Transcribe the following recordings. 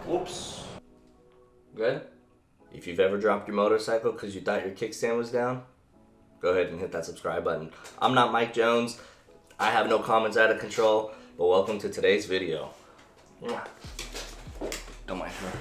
Whoops. Good? If you've ever dropped your motorcycle because you thought your kickstand was down, go ahead and hit that subscribe button. I'm not Mike Jones. I have no comments out of control, but welcome to today's video. Don't mind her.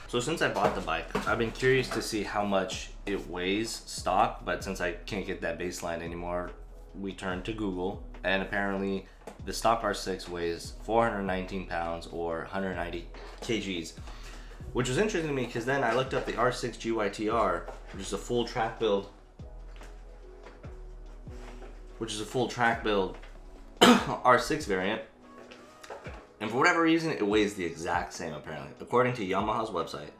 So since I bought the bike, I've been curious to see how much it weighs stock, but since I can't get that baseline anymore, we turned to Google, and apparently the stock R6 weighs 419 pounds or 190 kgs, which was interesting to me because then I looked up the R6 GYTR, which is a full track build, R6 variant, and for whatever reason it weighs the exact same apparently. According to Yamaha's website,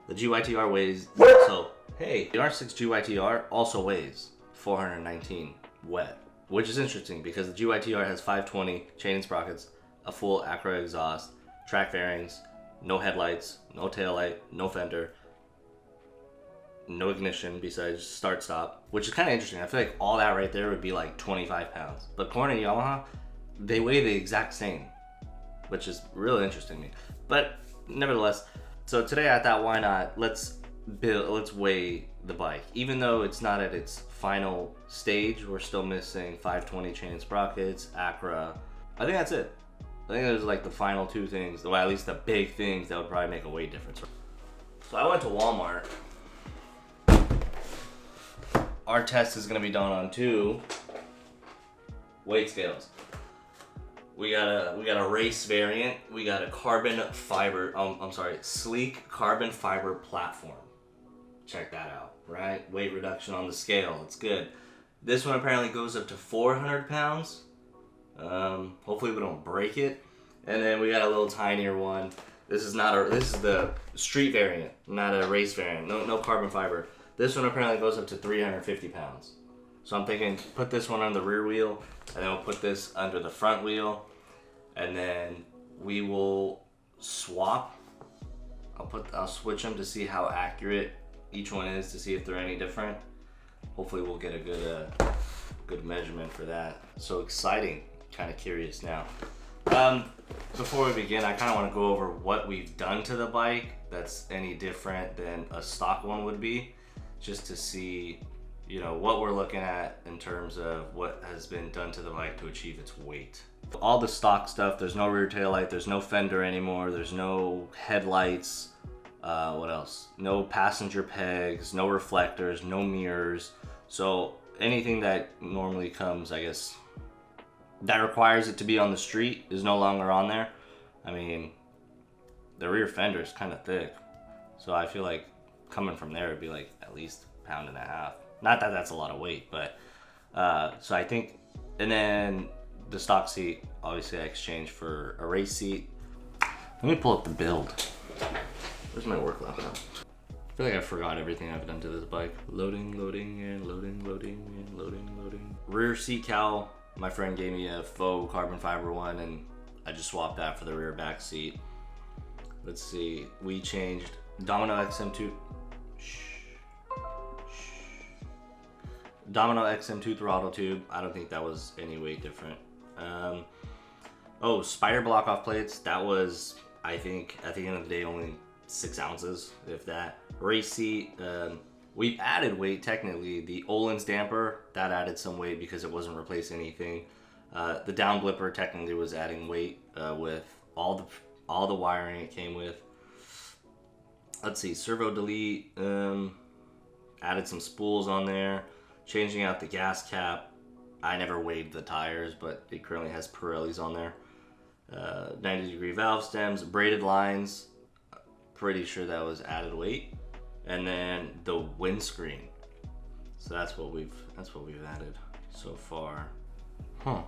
the GYTR weighs, so hey, the R6 GYTR also weighs 419 wet, which is interesting because the GYTR has 520 chain and sprockets, a full Acura exhaust, track fairings, no headlights, no taillight, no fender, no ignition besides start stop, which is kind of interesting. I feel like all that right there would be like 25 pounds, but according to Yamaha, they weigh the exact same, which is really interesting to me. But nevertheless, so today I thought, why not, let's weigh the bike. Even though it's not at its final stage, we're still missing 520 chain and sprockets, Acura. I think that's it. I think those are like the final two things, well, at least the big things that would probably make a weight difference. So I went to Walmart. Our test is gonna be done on 2 weight scales. We got a race variant. We got a carbon fiber. Sleek carbon fiber platform. Check that out, right? Weight reduction on the scale. It's good. This one apparently goes up to 400 pounds. Hopefully we don't break it. And then we got a little tinier one. This is the street variant, not a race variant. No carbon fiber. This one apparently goes up to 350 pounds. So I'm thinking, put this one on the rear wheel, and then we'll put this under the front wheel, and then we will swap. I'll switch them to see how accurate each one is, to see if they're any different. Hopefully we'll get a good measurement for that. So exciting, kind of curious now. Before we begin, I kind of want to go over what we've done to the bike that's any different than a stock one would be, just to see, you know, what we're looking at in terms of what has been done to the bike to achieve its weight. All the stock stuff, there's no rear tail light, there's no fender anymore, there's no headlights, what else? No passenger pegs, no reflectors, no mirrors. So anything that normally comes, I guess, that requires it to be on the street is no longer on there. I mean, the rear fender is kind of thick, so I feel like coming from there would be like at least 1.5 pounds. Not that that's a lot of weight, but so I think, and then the stock seat, obviously I exchanged for a race seat. Let me pull up the build. Where's my work laptop? I feel like I forgot everything I've done to this bike. Loading, and loading. Rear seat cowl, my friend gave me a faux carbon fiber one, and I just swapped that for the rear back seat. Let's see, we changed Domino XM2. Domino XM2 throttle tube. I don't think that was any weight different. Spider block off plates. That was, I think, at the end of the day, only 6 ounces, if that. Race seat. We've added weight technically. The Öhlins damper, that added some weight because it wasn't replacing anything. The down blipper technically was adding weight with all the wiring it came with. Let's see, servo delete. Added some spools on there. Changing out the gas cap. I never weighed the tires, but it currently has Pirellis on there. 90-degree valve stems, braided lines. Pretty sure that was added weight. And then the windscreen. So that's what we've added so far. Huh.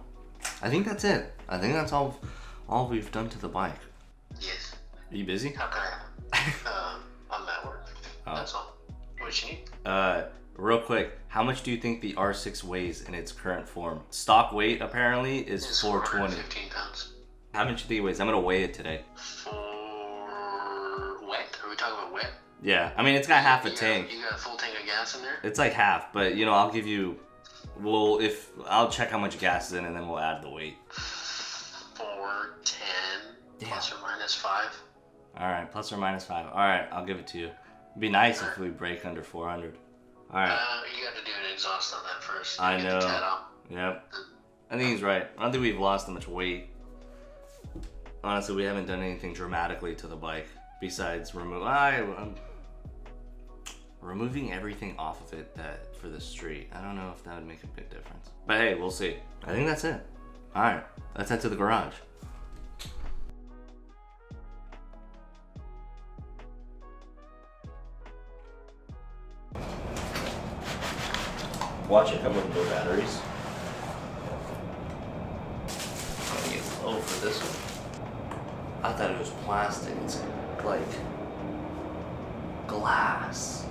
I think that's it. I think that's all we've done to the bike. Yes. Are you busy? How can I help? I'm at work. Oh. That's all. What you need? Real quick, how much do you think the R6 weighs in its current form? Stock weight apparently is 420. 15 pounds. How much do you think it weighs? I'm gonna weigh it today. For wet? Are we talking about wet? Yeah, I mean it's got half a tank. You got a full tank of gas in there? It's like half, but you know, I'll check how much gas is in and then we'll add the weight. 410 Damn. plus or minus 5. All right, plus or minus 5. All right, I'll give it to you. It'd be nice if we break under 400. All right. You got to do an exhaust on that first. I Get know. the cat out. Yep. I think he's right. I don't think we've lost that much weight. Honestly, we haven't done anything dramatically to the bike besides I'm removing everything off of it that for the street. I don't know if that would make a big difference. But hey, we'll see. I think that's it. All right, let's head to the garage. Watch it come with no batteries. I'm gonna get low for this one. I thought it was plastic. It's like glass.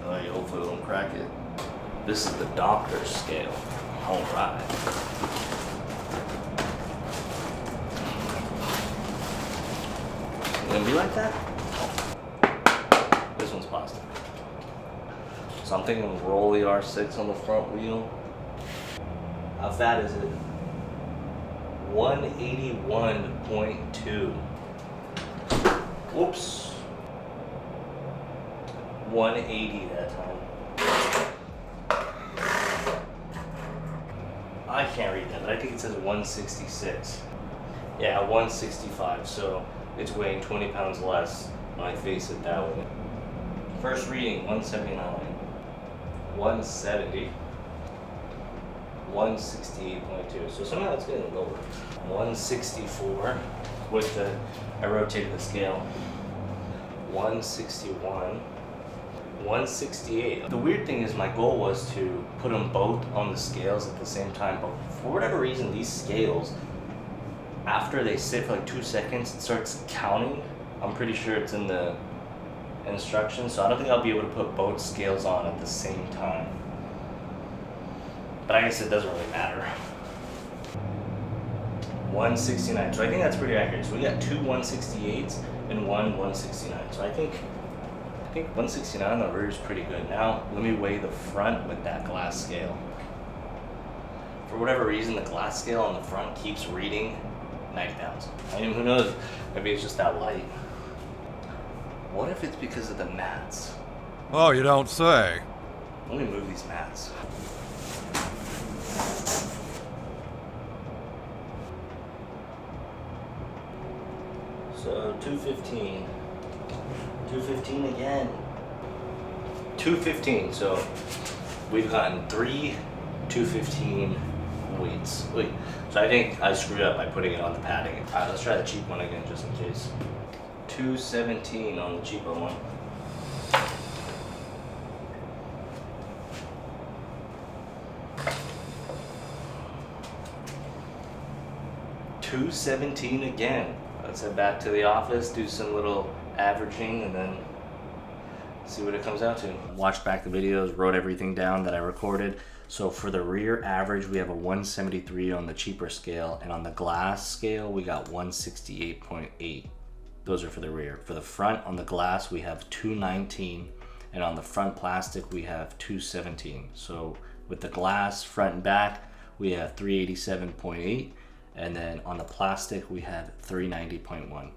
Alright, hopefully it won't crack it. This is the doctor's scale. Alright. It's gonna be like that? This one's plastic. So I'm thinking roll the R6 on the front wheel. How fat is it? 181.2. Whoops. 180 that time. I can't read that, but I think it says 166. Yeah, 165, so it's weighing 20 pounds less when I face it that way. First reading, 179. 170. 168.2. So somehow it's getting lower. 164 with I rotated the scale. 161. 168. The weird thing is my goal was to put them both on the scales at the same time, but for whatever reason these scales, after they sit for like 2 seconds, it starts counting. I'm pretty sure it's in the instructions, so I don't think I'll be able to put both scales on at the same time. But I guess it doesn't really matter. 169, so I think that's pretty accurate. So we got 2 168s and 1 169. So I think 169 on the rear is pretty good. Now let me weigh the front with that glass scale. For whatever reason, the glass scale on the front keeps reading 90 pounds. I mean, who knows? Maybe it's just that light. What if it's because of the mats? Oh, you don't say. Let me move these mats. So 215. 215 again. 215. So we've gotten 3 215 weights. Wait. So I think I screwed up by putting it on the padding. Alright, let's try the cheap one again just in case. 217 on the cheaper one. $217 again. Let's head back to the office, do some little averaging, and then see what it comes out to. Watched back the videos, wrote everything down that I recorded. So for the rear average, we have a 173 on the cheaper scale, and on the glass scale, we got 168.8. Those are for the rear. For the front, on the glass, we have 219, and on the front plastic, we have 217. So with the glass, front and back, we have 387.8, and then on the plastic, we have 390.1.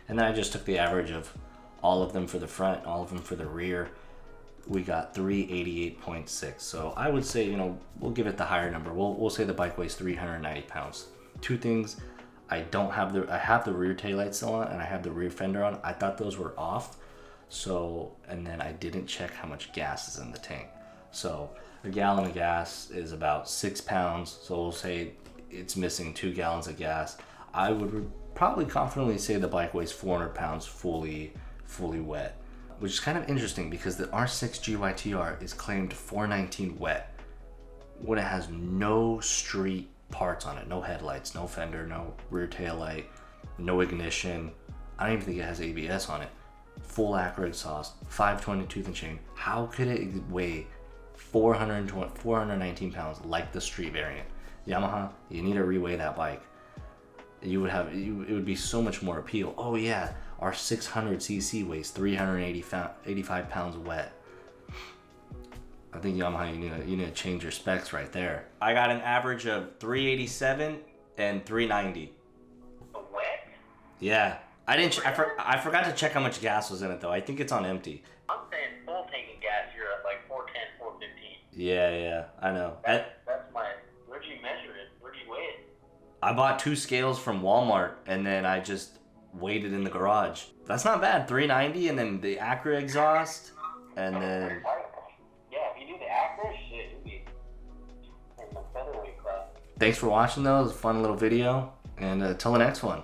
And then I just took the average of all of them for the front, all of them for the rear. We got 388.6. So I would say, we'll give it the higher number. We'll say the bike weighs 390 pounds. Two things. I have the rear taillights still on, and I have the rear fender on. I thought those were off. So, and then I didn't check how much gas is in the tank. So a gallon of gas is about 6 pounds. So we'll say it's missing 2 gallons of gas. I would probably confidently say the bike weighs 400 pounds fully wet, which is kind of interesting because the R6 GYTR is claimed 419 wet when it has no street parts on it, no headlights, no fender, no rear tail light, no ignition. I don't even think it has ABS on it. Full Acura exhaust, 520 tooth and chain. How could it weigh 419 pounds like the street variant? Yamaha, you need to reweigh that bike. It would be so much more appeal. Oh yeah, our 600cc weighs 385 pounds wet. I think Yamaha, you need to change your specs right there. I got an average of 387 and 390. Wet? Yeah, I didn't. I forgot to check how much gas was in it though. I think it's on empty. I'm saying full tank of gas, you're at like 410, 415. Yeah, I know. That's my. Where'd you measure it? Where'd you weigh it? I bought 2 scales from Walmart and then I just weighed it in the garage. That's not bad. 390 and then the Acura exhaust and then. Yeah, if you do the Acura shit, it'd be in the featherweight class. Thanks for watching though. It was a fun little video and till the next one.